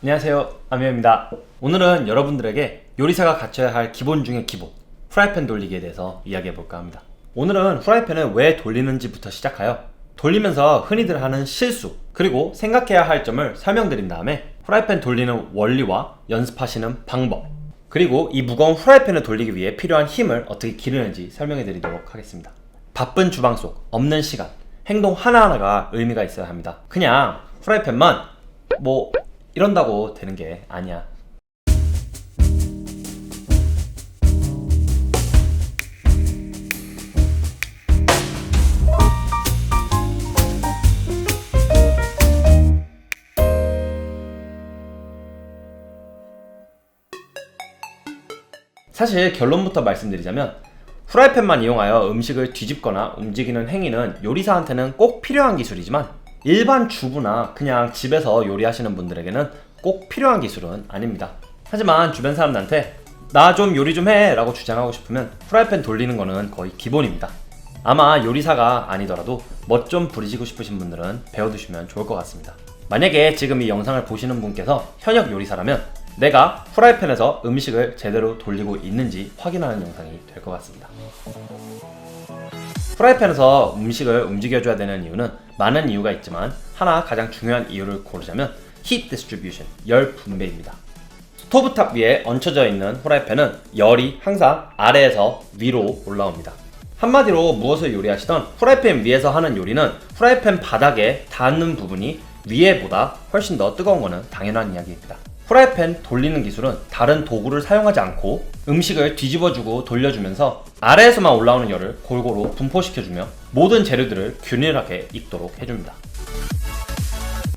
안녕하세요, 아미입니다. 오늘은 여러분들에게 요리사가 갖춰야 할 기본 중의 기본, 프라이팬 돌리기에 대해서 이야기해볼까 합니다. 오늘은 프라이팬을 왜 돌리는지부터 시작하여 돌리면서 흔히들 하는 실수, 그리고 생각해야 할 점을 설명드린 다음에 프라이팬 돌리는 원리와 연습하시는 방법, 그리고 이 무거운 프라이팬을 돌리기 위해 필요한 힘을 어떻게 기르는지 설명해드리도록 하겠습니다. 바쁜 주방 속 없는 시간, 행동 하나하나가 의미가 있어야 합니다. 그냥 프라이팬만 이런다고 되는 게 아니야. 사실 결론부터 말씀드리자면 프라이팬만 이용하여 음식을 뒤집거나 움직이는 행위는 요리사한테는 꼭 필요한 기술이지만 일반 주부나 그냥 집에서 요리하시는 분들에게는 꼭 필요한 기술은 아닙니다. 하지만 주변 사람들한테 나 좀 요리 좀 해 라고 주장하고 싶으면 프라이팬 돌리는 거는 거의 기본입니다. 아마 요리사가 아니더라도 멋 좀 부리시고 싶으신 분들은 배워두시면 좋을 것 같습니다. 만약에 지금 이 영상을 보시는 분께서 현역 요리사라면 내가 프라이팬에서 음식을 제대로 돌리고 있는지 확인하는 영상이 될 것 같습니다. 프라이팬에서 음식을 움직여줘야 되는 이유는 많은 이유가 있지만 하나 가장 중요한 이유를 고르자면 Heat Distribution, 열 분배입니다. 스토브탑 위에 얹혀져 있는 프라이팬은 열이 항상 아래에서 위로 올라옵니다. 한마디로 무엇을 요리하시던 프라이팬 위에서 하는 요리는 프라이팬 바닥에 닿는 부분이 위에보다 훨씬 더 뜨거운 것은 당연한 이야기입니다. 프라이팬 돌리는 기술은 다른 도구를 사용하지 않고 음식을 뒤집어주고 돌려주면서 아래에서만 올라오는 열을 골고루 분포시켜주며 모든 재료들을 균일하게 익도록 해줍니다.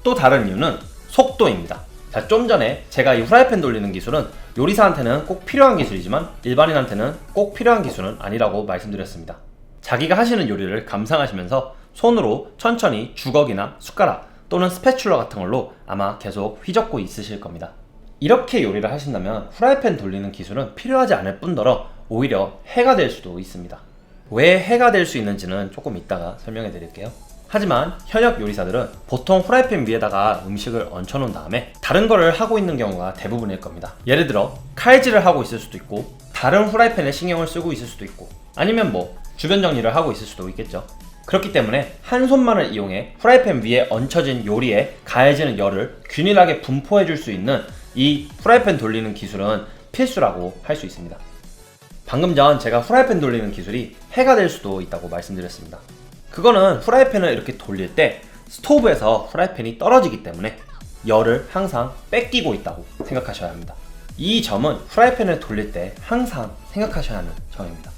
또 다른 이유는 속도입니다. 좀 전에 제가 이 프라이팬 돌리는 기술은 요리사한테는 꼭 필요한 기술이지만 일반인한테는 꼭 필요한 기술은 아니라고 말씀드렸습니다. 자기가 하시는 요리를 감상하시면서 손으로 천천히 주걱이나 숟가락 또는 스패츌러 같은 걸로 아마 계속 휘젓고 있으실 겁니다. 이렇게 요리를 하신다면 프라이팬 돌리는 기술은 필요하지 않을 뿐더러 오히려 해가 될 수도 있습니다. 왜 해가 될 수 있는지는 조금 이따가 설명해 드릴게요. 하지만 현역 요리사들은 보통 프라이팬 위에다가 음식을 얹혀놓은 다음에 다른 거를 하고 있는 경우가 대부분일 겁니다. 예를 들어 칼질을 하고 있을 수도 있고 다른 프라이팬에 신경을 쓰고 있을 수도 있고 아니면 주변 정리를 하고 있을 수도 있겠죠. 그렇기 때문에 한 손만을 이용해 프라이팬 위에 얹혀진 요리에 가해지는 열을 균일하게 분포해 줄 수 있는 이 프라이팬 돌리는 기술은 필수라고 할 수 있습니다. 방금 전 제가 프라이팬 돌리는 기술이 해가 될 수도 있다고 말씀드렸습니다. 그거는 프라이팬을 이렇게 돌릴 때 스토브에서 프라이팬이 떨어지기 때문에 열을 항상 뺏기고 있다고 생각하셔야 합니다. 이 점은 프라이팬을 돌릴 때 항상 생각하셔야 하는 점입니다.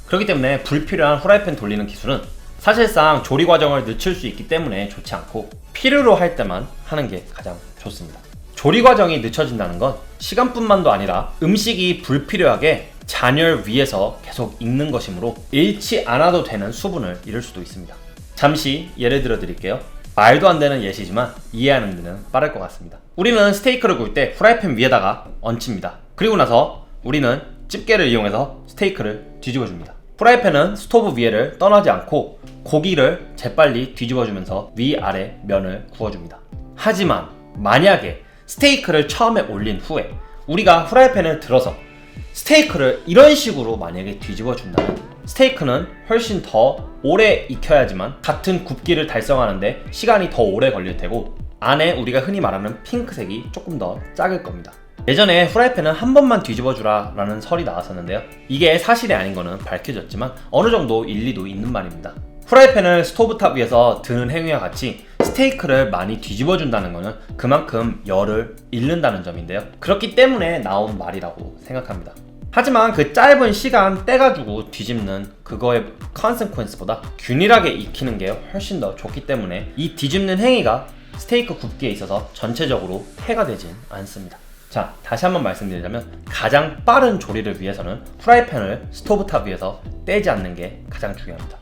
그렇기 때문에 불필요한 프라이팬 돌리는 기술은 사실상 조리 과정을 늦출 수 있기 때문에 좋지 않고 필요로 할 때만 하는 게 가장 좋습니다. 조리 과정이 늦춰진다는 건 시간뿐만도 아니라 음식이 불필요하게 잔열 위에서 계속 익는 것이므로 잃지 않아도 되는 수분을 잃을 수도 있습니다. 잠시 예를 들어 드릴게요. 말도 안 되는 예시지만 이해하는 데는 빠를 것 같습니다. 우리는 스테이크를 구울 때 프라이팬 위에다가 얹힙니다. 그리고 나서 우리는 집게를 이용해서 스테이크를 뒤집어 줍니다. 프라이팬은 스토브 위에를 떠나지 않고 고기를 재빨리 뒤집어주면서 위아래 면을 구워줍니다. 하지만 만약에 스테이크를 처음에 올린 후에 우리가 프라이팬을 들어서 스테이크를 이런 식으로 만약에 뒤집어 준다면 스테이크는 훨씬 더 오래 익혀야지만 같은 굽기를 달성하는데 시간이 더 오래 걸릴 테고 안에 우리가 흔히 말하는 핑크색이 조금 더 작을 겁니다. 예전에 프라이팬은 한 번만 뒤집어 주라 라는 설이 나왔었는데요. 이게 사실이 아닌 거는 밝혀졌지만 어느 정도 일리도 있는 말입니다. 프라이팬을 스토브탑 위에서 드는 행위와 같이 스테이크를 많이 뒤집어 준다는 것은 그만큼 열을 잃는다는 점인데요. 그렇기 때문에 나온 말이라고 생각합니다. 하지만 그 짧은 시간 떼가지고 뒤집는 그거의 컨세퀀스보다 균일하게 익히는 게 훨씬 더 좋기 때문에 이 뒤집는 행위가 스테이크 굽기에 있어서 전체적으로 해가 되진 않습니다. 자, 다시 한번 말씀드리자면 가장 빠른 조리를 위해서는 프라이팬을 스토브탑 위에서 떼지 않는 게 가장 중요합니다.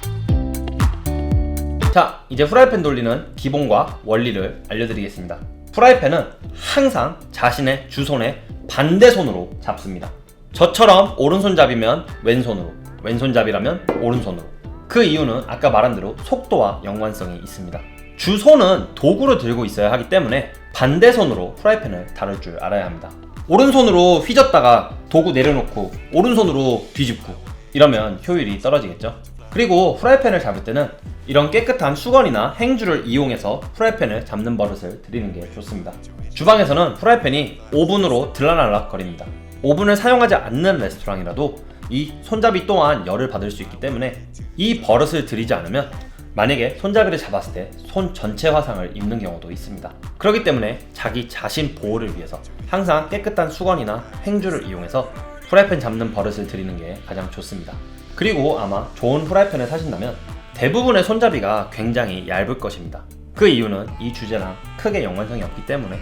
자, 이제 프라이팬 돌리는 기본과 원리를 알려드리겠습니다. 프라이팬은 항상 자신의 주손의 반대손으로 잡습니다. 저처럼 오른손잡이면 왼손으로, 왼손잡이라면 오른손으로. 그 이유는 아까 말한 대로 속도와 연관성이 있습니다. 주손은 도구를 들고 있어야 하기 때문에 반대손으로 프라이팬을 다룰 줄 알아야 합니다. 오른손으로 휘젓다가 도구 내려놓고 오른손으로 뒤집고 이러면 효율이 떨어지겠죠. 그리고 프라이팬을 잡을 때는 이런 깨끗한 수건이나 행주를 이용해서 프라이팬을 잡는 버릇을 들이는 게 좋습니다. 주방에서는 프라이팬이 오븐으로 들락날락 거립니다. 오븐을 사용하지 않는 레스토랑이라도 이 손잡이 또한 열을 받을 수 있기 때문에 이 버릇을 들이지 않으면 만약에 손잡이를 잡았을 때 손 전체 화상을 입는 경우도 있습니다. 그렇기 때문에 자기 자신 보호를 위해서 항상 깨끗한 수건이나 행주를 이용해서 프라이팬 잡는 버릇을 들이는 게 가장 좋습니다. 그리고 아마 좋은 프라이팬을 사신다면 대부분의 손잡이가 굉장히 얇을 것입니다. 그 이유는 이 주제랑 크게 연관성이 없기 때문에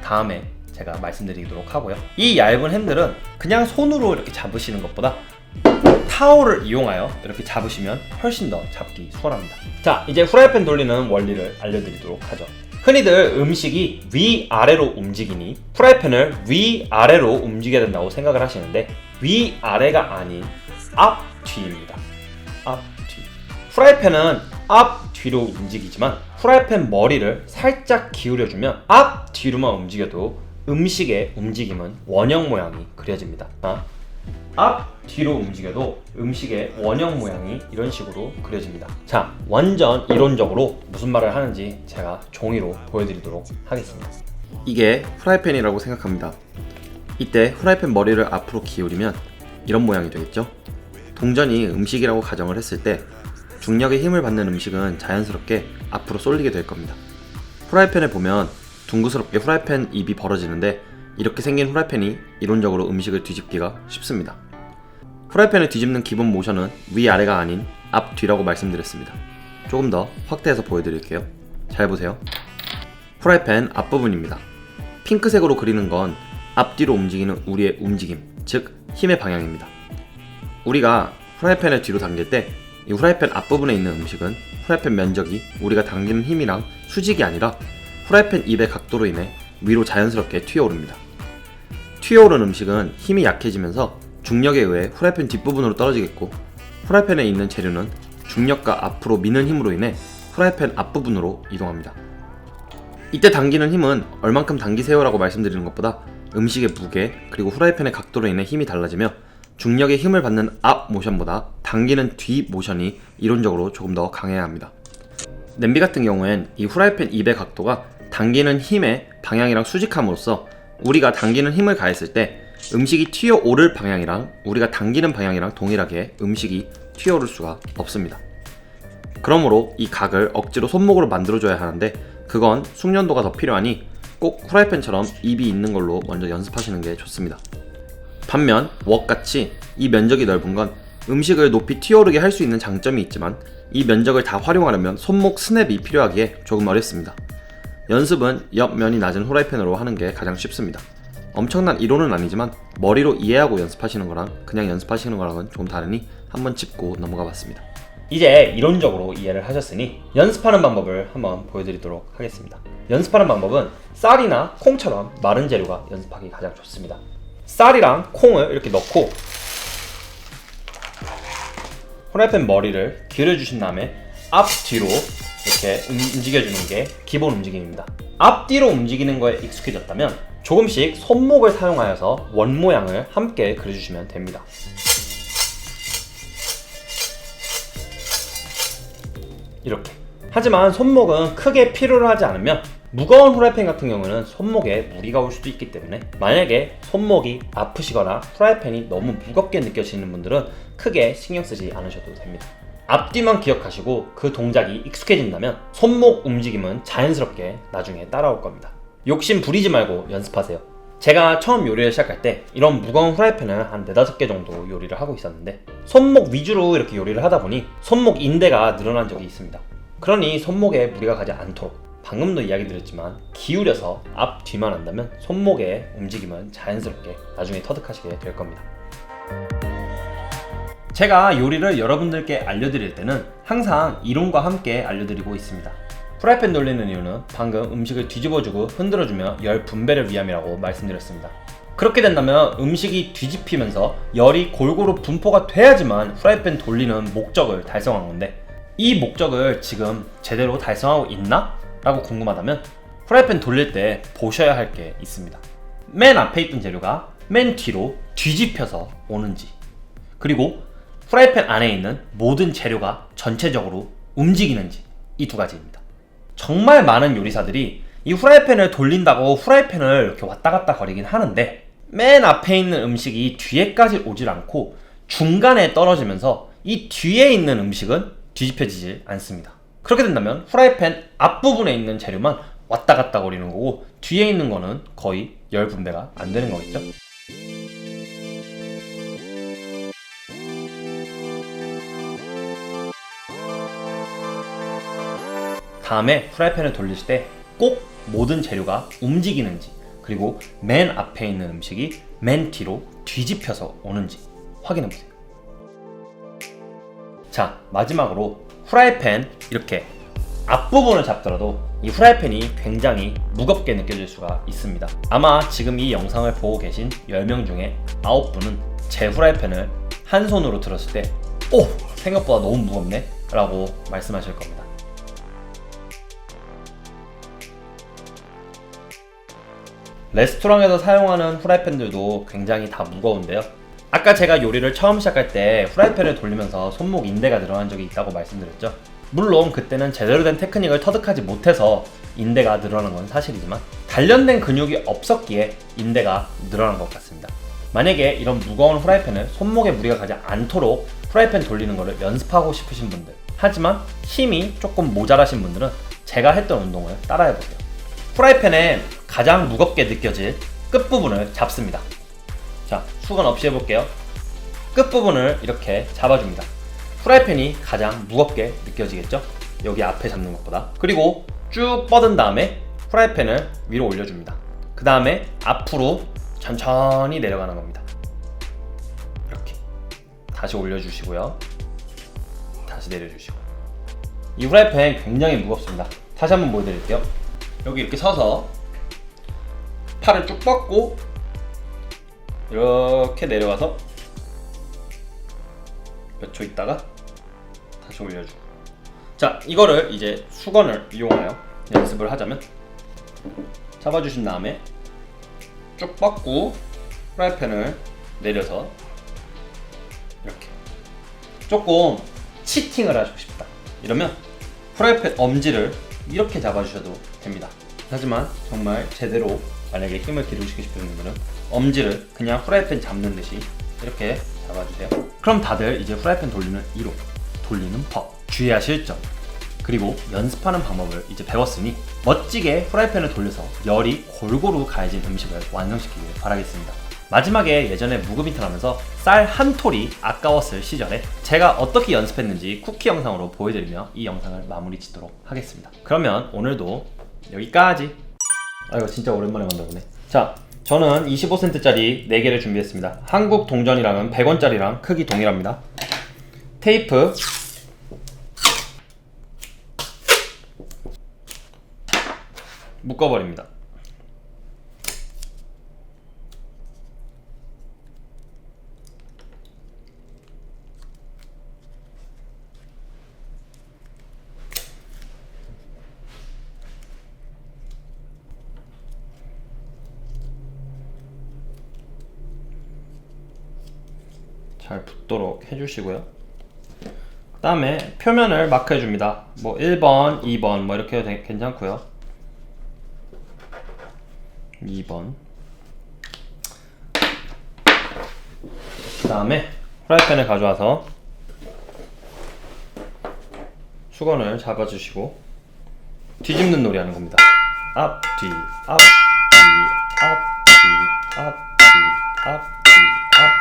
다음에 제가 말씀드리도록 하고요. 이 얇은 핸들은 그냥 손으로 이렇게 잡으시는 것보다 타올을 이용하여 이렇게 잡으시면 훨씬 더 잡기 수월합니다. 자, 이제 프라이팬 돌리는 원리를 알려드리도록 하죠. 흔히들 음식이 위아래로 움직이니 프라이팬을 위아래로 움직여야 된다고 생각을 하시는데 위아래가 아닌 앞뒤입니다. 앞뒤. 프라이팬은 앞뒤로 움직이지만 프라이팬 머리를 살짝 기울여주면 앞뒤로만 움직여도 음식의 움직임은 원형 모양이 그려집니다. 앞뒤로 움직여도 음식의 원형 모양이 이런 식으로 그려집니다. 자, 완전 이론적으로 무슨 말을 하는지 제가 종이로 보여드리도록 하겠습니다. 이게 프라이팬이라고 생각합니다. 이때 프라이팬 머리를 앞으로 기울이면 이런 모양이 되겠죠? 동전이 음식이라고 가정을 했을 때 중력의 힘을 받는 음식은 자연스럽게 앞으로 쏠리게 될 겁니다. 프라이팬을 보면 둥그스럽게 프라이팬 입이 벌어지는데 이렇게 생긴 프라이팬이 이론적으로 음식을 뒤집기가 쉽습니다. 프라이팬을 뒤집는 기본 모션은 위아래가 아닌 앞뒤라고 말씀드렸습니다. 조금 더 확대해서 보여드릴게요. 잘 보세요. 프라이팬 앞부분입니다. 핑크색으로 그리는 건 앞뒤로 움직이는 우리의 움직임, 즉 힘의 방향입니다. 우리가 프라이팬을 뒤로 당길 때 이 프라이팬 앞부분에 있는 음식은 프라이팬 면적이 우리가 당기는 힘이랑 수직이 아니라 프라이팬 입의 각도로 인해 위로 자연스럽게 튀어오릅니다. 튀어오른 음식은 힘이 약해지면서 중력에 의해 프라이팬 뒷부분으로 떨어지겠고 프라이팬에 있는 재료는 중력과 앞으로 미는 힘으로 인해 프라이팬 앞부분으로 이동합니다. 이때 당기는 힘은 얼만큼 당기세요 라고 말씀드리는 것보다 음식의 무게 그리고 프라이팬의 각도로 인해 힘이 달라지며 중력의 힘을 받는 앞 모션보다 당기는 뒤 모션이 이론적으로 조금 더 강해야 합니다. 냄비 같은 경우엔 이 프라이팬 입의 각도가 당기는 힘의 방향이랑 수직함으로써 우리가 당기는 힘을 가했을 때 음식이 튀어오를 방향이랑 우리가 당기는 방향이랑 동일하게 음식이 튀어오를 수가 없습니다. 그러므로 이 각을 억지로 손목으로 만들어줘야 하는데 그건 숙련도가 더 필요하니 꼭 프라이팬처럼 입이 있는 걸로 먼저 연습하시는 게 좋습니다. 반면 웍같이 이 면적이 넓은 건 음식을 높이 튀어오르게 할 수 있는 장점이 있지만 이 면적을 다 활용하려면 손목 스냅이 필요하기에 조금 어렵습니다. 연습은 옆면이 낮은 프라이팬으로 하는 게 가장 쉽습니다. 엄청난 이론은 아니지만 머리로 이해하고 연습하시는 거랑 그냥 연습하시는 거랑은 조금 다르니 한번 짚고 넘어가 봤습니다. 이제 이론적으로 이해를 하셨으니 연습하는 방법을 한번 보여드리도록 하겠습니다. 연습하는 방법은 쌀이나 콩처럼 마른 재료가 연습하기 가장 좋습니다. 쌀이랑 콩을 이렇게 넣고 프라이팬 머리를 기울여주신 다음에 앞뒤로 이렇게 움직여주는 게 기본 움직임입니다. 앞뒤로 움직이는 거에 익숙해졌다면 조금씩 손목을 사용하여서 원 모양을 함께 그려주시면 됩니다. 이렇게. 하지만 손목은 크게 필요로 하지 않으면 무거운 프라이팬 같은 경우는 손목에 무리가 올 수도 있기 때문에 만약에 손목이 아프시거나 프라이팬이 너무 무겁게 느껴지는 분들은 크게 신경 쓰지 않으셔도 됩니다. 앞뒤만 기억하시고 그 동작이 익숙해진다면 손목 움직임은 자연스럽게 나중에 따라올 겁니다. 욕심 부리지 말고 연습하세요. 제가 처음 요리를 시작할 때 이런 무거운 프라이팬을 한 4-5개 정도 요리를 하고 있었는데 손목 위주로 이렇게 요리를 하다 보니 손목 인대가 늘어난 적이 있습니다. 그러니 손목에 무리가 가지 않도록 방금도 이야기 드렸지만 기울여서 앞 뒤만 한다면 손목의 움직임은 자연스럽게 나중에 터득하시게 될 겁니다. 제가 요리를 여러분들께 알려드릴 때는 항상 이론과 함께 알려드리고 있습니다. 프라이팬 돌리는 이유는 방금 음식을 뒤집어주고 흔들어주며 열 분배를 위함이라고 말씀드렸습니다. 그렇게 된다면 음식이 뒤집히면서 열이 골고루 분포가 돼야지만 프라이팬 돌리는 목적을 달성한 건데 이 목적을 지금 제대로 달성하고 있나? 라고 궁금하다면 프라이팬 돌릴 때 보셔야 할 게 있습니다. 맨 앞에 있던 재료가 맨 뒤로 뒤집혀서 오는지, 그리고 프라이팬 안에 있는 모든 재료가 전체적으로 움직이는지, 이 두 가지입니다. 정말 많은 요리사들이 이 후라이팬을 돌린다고 후라이팬을 이렇게 왔다 갔다 거리긴 하는데, 맨 앞에 있는 음식이 뒤에까지 오질 않고 중간에 떨어지면서 이 뒤에 있는 음식은 뒤집혀지지 않습니다. 그렇게 된다면 후라이팬 앞부분에 있는 재료만 왔다 갔다 거리는 거고, 뒤에 있는 거는 거의 열 분배가 안 되는 거겠죠? 다음에 프라이팬을 돌리실 때 꼭 모든 재료가 움직이는지, 그리고 맨 앞에 있는 음식이 맨 뒤로 뒤집혀서 오는지 확인해보세요. 자, 마지막으로 프라이팬 이렇게 앞부분을 잡더라도 이 프라이팬이 굉장히 무겁게 느껴질 수가 있습니다. 아마 지금 이 영상을 보고 계신 10명 중에 9분은 제 프라이팬을 한 손으로 들었을 때 오! 생각보다 너무 무겁네? 라고 말씀하실 겁니다. 레스토랑에서 사용하는 프라이팬들도 굉장히 다 무거운데요. 아까 제가 요리를 처음 시작할 때 프라이팬을 돌리면서 손목 인대가 늘어난 적이 있다고 말씀드렸죠. 물론 그때는 제대로 된 테크닉을 터득하지 못해서 인대가 늘어난 건 사실이지만, 단련된 근육이 없었기에 인대가 늘어난 것 같습니다. 만약에 이런 무거운 프라이팬을 손목에 무리가 가지 않도록 프라이팬 돌리는 거를 연습하고 싶으신 분들, 하지만 힘이 조금 모자라신 분들은 제가 했던 운동을 따라해보세요. 프라이팬에 가장 무겁게 느껴질 끝부분을 잡습니다. 자, 수건 없이 해볼게요. 끝부분을 이렇게 잡아줍니다. 프라이팬이 가장 무겁게 느껴지겠죠? 여기 앞에 잡는 것보다. 그리고 쭉 뻗은 다음에 프라이팬을 위로 올려줍니다. 그 다음에 앞으로 천천히 내려가는 겁니다. 이렇게 다시 올려주시고요, 다시 내려주시고. 이 프라이팬 굉장히 무겁습니다. 다시 한번 보여드릴게요. 여기 이렇게 서서 팔을 쭉 뻗고 이렇게 내려가서 몇 초 있다가 다시 올려주고. 자, 이거를 이제 수건을 이용하여 연습을 하자면, 잡아주신 다음에 쭉 뻗고 프라이팬을 내려서 이렇게. 조금 치팅을 하시고 싶다 이러면 프라이팬 엄지를 이렇게 잡아주셔도 됩니다. 하지만 정말 제대로 만약에 힘을 기르시고 싶은 분들은 엄지를 그냥 프라이팬 잡는 듯이 이렇게 잡아주세요. 그럼 다들 이제 프라이팬 돌리는 이론, 돌리는 법, 주의하실 점, 그리고 연습하는 방법을 이제 배웠으니 멋지게 프라이팬을 돌려서 열이 골고루 가해진 음식을 완성시키길 바라겠습니다. 마지막에 예전에 무그미트 하면서 쌀 한 톨이 아까웠을 시절에 제가 어떻게 연습했는지 쿠키 영상으로 보여드리며 이 영상을 마무리 짓도록 하겠습니다. 그러면 오늘도 여기까지. 아, 이거 진짜 오랜만에 만들어보네. 자, 저는 25센트짜리 4개를 준비했습니다. 한국 동전이랑은 100원짜리랑 크기 동일합니다. 테이프, 묶어버립니다. 잘 붙도록 해주시고요. 그 다음에 표면을 마크해줍니다. 뭐 1번, 2번 뭐 이렇게 해도 괜찮고요. 2번. 그 다음에 프라이팬을 가져와서 수건을 잡아주시고 뒤집는 놀이 하는 겁니다. 앞, 뒤, 앞, 뒤, 앞, 뒤, 앞, 뒤, 앞, 뒤, 앞.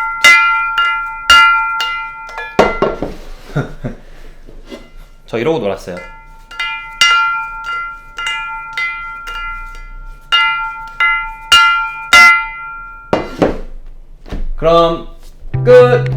저 이러고 놀았어요. 그럼 끝!